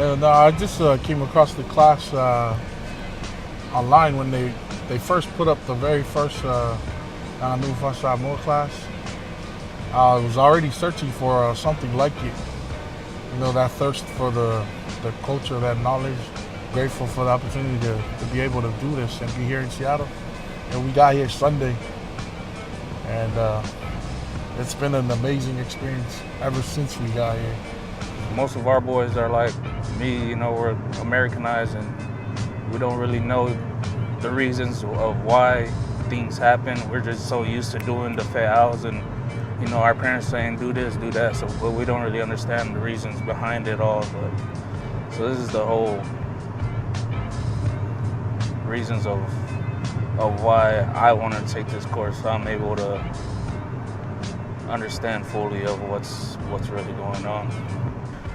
And I just came across the class online when they first put up the very first New Fasa More class. I was already searching for something like it. You know, that thirst for the culture, that knowledge. Grateful for the opportunity to be able to do this and be here in Seattle. And we got here Sunday. And it's been an amazing experience ever since we got here. Most of our boys are like me, you know, we're Americanized and we don't really know the reasons of why things happen. We're just so used to doing the fe'aus and, you know, our parents saying do this, do that, but we don't really understand the reasons behind it all. So this is the whole reasons of why I wanted to take this course, so I'm able to understand fully of what's really going on.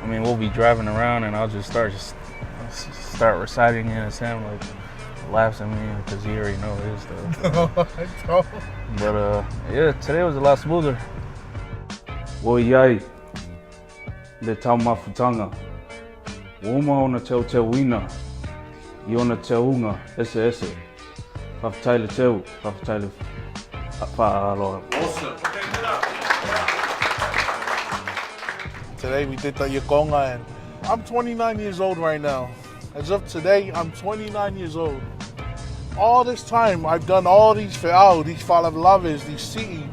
I mean, we'll be driving around and I'll just start reciting it, and Sam like laughs at me because he already knows his stuff. But yeah, today was a lot smoother. Woyai, le tau mafutanga. Woma ona teu teu wina. I ona teunga, ese. Whawhatai le teu, whawhatai le whaaloa. Awesome. Today we did the Yakonga, and I'm 29 years old right now. As of today, I'm 29 years old. All this time, I've done all these fe'au, these falalaves, these si'i.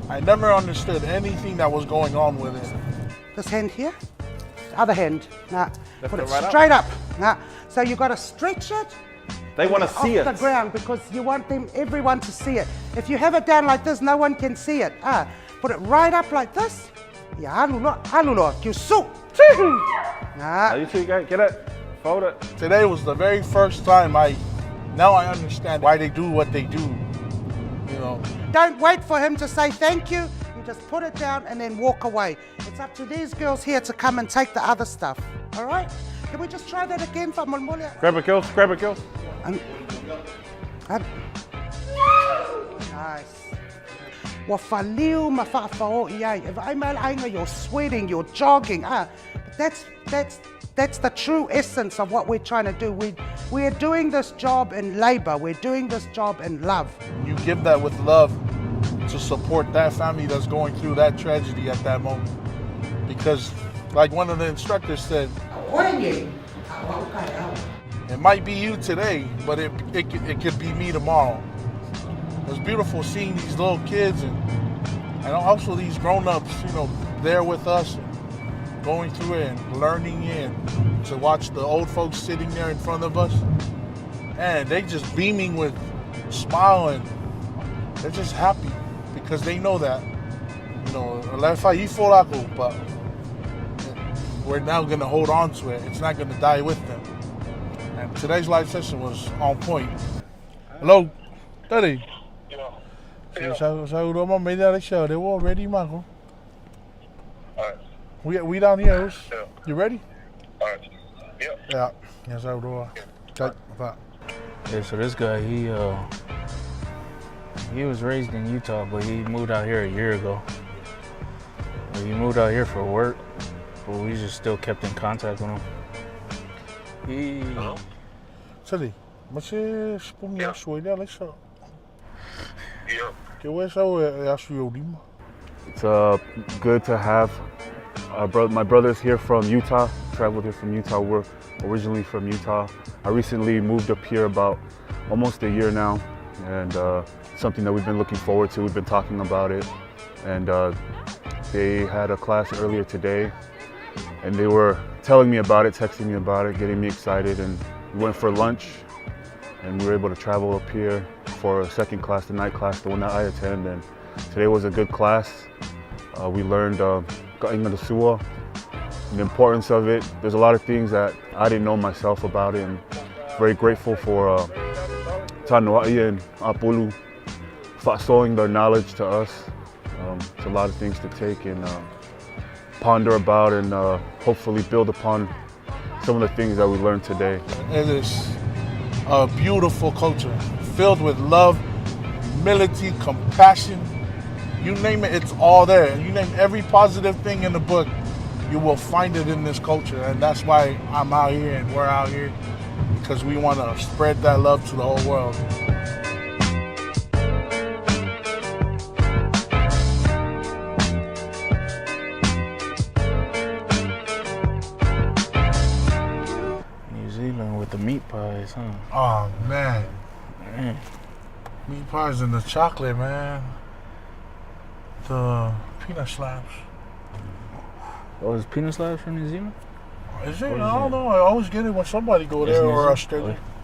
I never understood anything that was going on with it. This hand here, the other hand. Nah, put it right straight up. Nah. So you got to stretch it. They want to see it. Off the ground, because you want everyone to see it. If you have it down like this, no one can see it. Put it right up like this. Ya halulo, kiusu. Now you two get it, fold it. Today was the very first time now I understand why they do what they do, you know. Don't wait for him to say thank you. You just put it down and then walk away. It's up to these girls here to come and take the other stuff. All right? Can we just try that again for Mulmulia? Grab it, girls, grab it, girls. Nice. Wafaliu mafa'afa'o iai. If I'm ainga, you're sweating, you're jogging. That's the true essence of what we're trying to do. We're doing this job in labor. We're doing this job in love. You give that with love to support that family that's going through that tragedy at that moment. Because, like one of the instructors said, it might be you today, but it could be me tomorrow. It's beautiful seeing these little kids and also these grown-ups, you know, there with us, going through it and learning it, and to watch the old folks sitting there in front of us, and they just beaming with smiling. They're just happy because they know that, you know, but we're now gonna hold on to it. It's not gonna die with them. And today's live session was on point. Hello, Daddy. So made that show. They were ready, Michael. Alright. We down here. Yeah. You ready? Alright. Yeah. Yeah. Yes, I do. Okay. Yeah, so this guy, he was raised in Utah, but he moved out here a year ago. He moved out here for work, but we just still kept in contact with him. Hello? Sorry. Mas wspomniał swoje, ale co? Yeah. It's good to have my brothers here from Utah, traveled here from Utah. We're originally from Utah. I recently moved up here about almost a year now, and something that we've been looking forward to. We've been talking about it, and they had a class earlier today, and they were telling me about it, texting me about it, getting me excited, and we went for lunch, and we were able to travel up here for a second class, the night class, the one that I attend, and today was a good class. We learned Ka'inga the Sua, the importance of it. There's a lot of things that I didn't know myself about it, and very grateful for Tanua'i and Apulu showing their knowledge to us. It's a lot of things to take and ponder about, and hopefully build upon some of the things that we learned today. It is a beautiful culture, filled with love, humility, compassion. You name it, it's all there. You name every positive thing in the book, you will find it in this culture, and that's why I'm out here and we're out here, because we want to spread that love to the whole world. New Zealand with the meat pies, huh? Oh man, Man. meat pies and the chocolate, man. The peanut slabs. Oh, is peanut slabs from New Zealand? Is it? What is I don't it? know. I always get it when somebody go It's there New or Zealand? Australia. Oh,